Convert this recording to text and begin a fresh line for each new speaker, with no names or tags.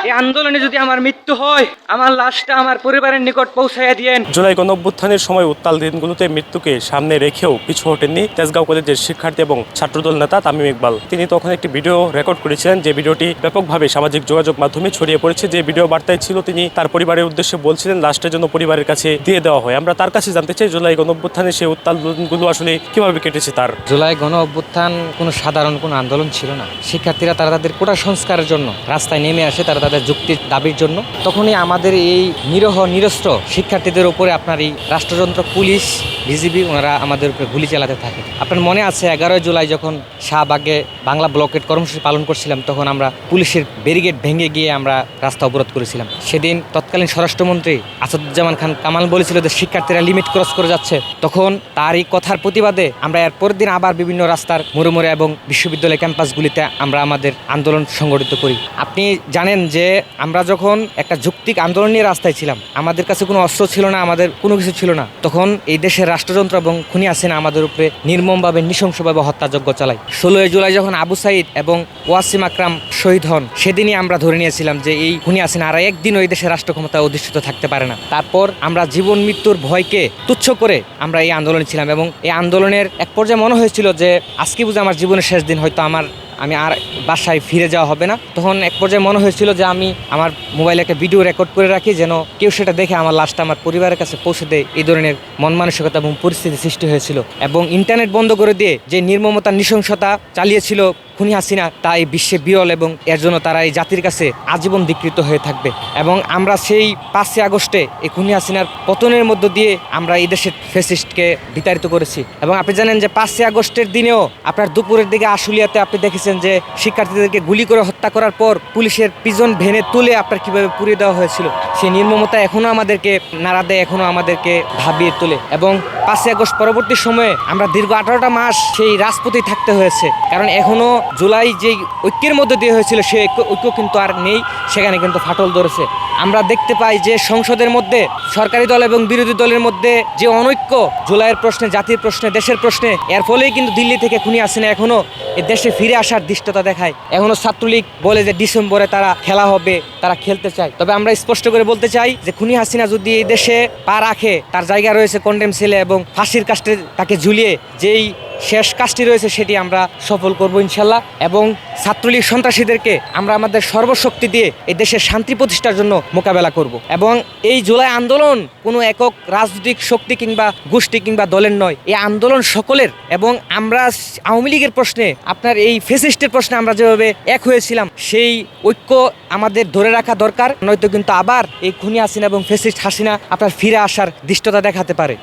এই আন্দোলনে যদি আমার মৃত্যু হয়, আমার লাশটা আমার পরিবারের নিকট পৌঁছাইয়া দিয়েন।
জুলাই গণঅভ্যুত্থানের সময় উত্তাল দিনগুলোতে মৃত্যুকে সামনে রেখেও পিছু হটেননি তেজগাঁও কলেজের শিক্ষার্থী এবং ছাত্রদল নেতা তামিম ইকবাল। তিনি তখন একটি ভিডিও রেকর্ড করেছিলেন, যে ভিডিওটি ব্যাপকভাবে সামাজিক যোগাযোগ মাধ্যমে ছড়িয়ে পড়েছে। যে ভিডিও বার্তায় ছিল, তিনি তার পরিবারের উদ্দেশ্যে বলছিলেন লাশটা যেন পরিবারের কাছে দিয়ে দেওয়া হয়। আমরা তার কাছে জানতে চাই জুলাই গণঅভ্যুত্থানের সেই উত্তাল দিনগুলো আসলে কিভাবে কেটেছে তার।
জুলাই গণ অভ্যুত্থান কোনো সাধারণ কোনো আন্দোলন ছিল না। শিক্ষার্থীরা তারা তাদের কোটা সংস্কারের জন্য রাস্তায় নেমে আসে, তারা তাদের যুক্তির দাবির জন্য। তখনই আমাদের এই নিরহ নিরস্ত্র শিক্ষার্থীদের উপরে আপনার এই রাষ্ট্রযন্ত্র, পুলিশ, বিজিবি, ওনারা আমাদের উপরে গুলি চালাতে থাকে। আপনার মনে আছে 11 জুলাই যখন শাহবাগে বাংলা ব্লকেট কর্মসূচি পালন করছিলাম, তখন আমরা পুলিশের ব্যারিকেড ভেঙে গিয়ে আমরা রাস্তা অবরোধ করেছিলাম। সেদিন তৎকালীন স্বরাষ্ট্রমন্ত্রী আসাদুজ্জামান খান কামাল বলেছিল যে শিক্ষার্থীরা লিমিট ক্রস করে যাচ্ছে। তখন তার এই কথার প্রতিবাদে আমরা এর পরের দিন আবার বিভিন্ন রাস্তার মোড়ে মোড়ে এবং বিশ্ববিদ্যালয় ক্যাম্পাসগুলিতে আমরা আমাদের আন্দোলন সংগঠিত করি। আপনি জানেন যে আমরা যখন একটা যৌক্তিক আন্দোলন নিয়ে রাস্তায় ছিলাম, আমাদের কাছে কোনো অস্ত্র ছিল না, আমাদের কোনো কিছু ছিল না, তখন এই দেশের রাষ্ট্রযন্ত্র এবং খুনি হাসিনা আমাদের উপরে নির্মমভাবে নৃশংসভাবে হত্যাযজ্ঞ চালায়। 16 জুলাই যখন আবু সাইদ এবং ওয়াসিম আকরাম শহীদ হন, সেদিনই আমরা ধরে নিয়েছিলাম যে এই খুনি হাসিনা আর একদিন ওই দেশের রাষ্ট্র ক্ষমতায় অধিষ্ঠিত থাকতে পারে না। তারপর আমরা জীবন মৃত্যুর ভয়কে তুচ্ছ করে আমরা এই আন্দোলনে ছিলাম এবং এই আন্দোলনের এক পর্যায়ে মনে হয়েছিল যে আজকে বুঝে আমার জীবনের শেষ দিন, হয়তো আমি আর বাসায় ফিরে যাওয়া হবে না। তখন এক পর্যায়ে মনে হয়েছিল যে আমি আমার মোবাইলে একটা ভিডিও রেকর্ড করে রাখি, যেন কেউ সেটা দেখে আমার লাশটা আমার পরিবারের কাছে পৌঁছে দেয়। এই ধরনের মন মানসিকতা এবং পরিস্থিতি সৃষ্টি হয়েছিল এবং ইন্টারনেট বন্ধ করে দিয়ে যে নির্মমতা, নৃশংসতা চালিয়েছিল খুনি হাসিনা, তা এই বিশ্বে বিরল এবং এর জন্য তারা এই জাতির কাছে আজীবন ধিকৃত হয়ে থাকবে। এবং আমরা সেই 5 আগস্টে এই খুনি হাসিনার পতনের মধ্য দিয়ে আমরা এই দেশের ফ্যাসিস্টকে বিতাড়িত করেছি। এবং আপনি জানেন যে 5 আগস্টের দিনেও আপনার দুপুরের দিকে আশুলিয়াতে আপনি দেখেছেন যে শিক্ষার্থীদেরকে গুলি করে হত্যা করার পর পুলিশের পিজন ভ্যানে তুলে আপনার কীভাবে পুড়িয়ে দেওয়া হয়েছিল। সেই নির্মমতা এখনও আমাদেরকে নাড়া দেয়, এখনও আমাদেরকে ভাবিয়ে তোলে। এবং 5 আগস্ট পরবর্তী সময়ে আমরা দীর্ঘ 18টা মাস সেই রাজপথেই থাকতে হয়েছে, কারণ এখনও জুলাই যেই ঐক্যের মধ্যে দিয়ে হয়েছিল সেই ঐক্য কিন্তু আর নেই, সেখানে কিন্তু ফাটল ধরেছে। আমরা দেখতে পাই যে সংসদের মধ্যে সরকারি দল এবং বিরোধী দলের মধ্যে যে অনৈক্য জুলাইয়ের প্রশ্নে, জাতির প্রশ্নে, দেশের প্রশ্নে, এর ফলেই কিন্তু দিল্লি থেকে খুনি হাসিনা এখনও এই দেশে ফিরে আসার দৃষ্টতা দেখায়। এখনও ছাত্রলীগ বলে যে ডিসেম্বরে তারা খেলা হবে, তারা খেলতে চায়। তবে আমরা স্পষ্ট করে বলতে চাই যে খুনি হাসিনা যদি এই দেশে পা রাখে, তার জায়গা রয়েছে কন্ডেম সেলে এবং ফাঁসির কাস্টে তাকে ঝুলিয়ে যেই শেষ কাজটি রয়েছে সেটি আমরা সফল করব ইনশাল্লাহ। এবং ছাত্রলীগ সন্ত্রাসীদেরকে আমরা আমাদের সর্বশক্তি দিয়ে এই দেশের শান্তি প্রতিষ্ঠার জন্য মোকাবেলা করব। এবং এই জুলাই আন্দোলন কোনো একক রাজনৈতিক শক্তি কিংবা গোষ্ঠী কিংবা দলের নয়, এই আন্দোলন সকলের। এবং আমরা আওয়ামী লীগের প্রশ্নে, আপনার এই ফ্যাসিস্টের প্রশ্নে আমরা যেভাবে এক হয়েছিলাম, সেই ঐক্য আমাদের ধরে রাখা দরকার, নয়তো কিন্তু আবার এই খুনি হাসিনা এবং ফ্যাসিস্ট হাসিনা আপনার ফিরে আসার দৃষ্টতা দেখাতে পারে।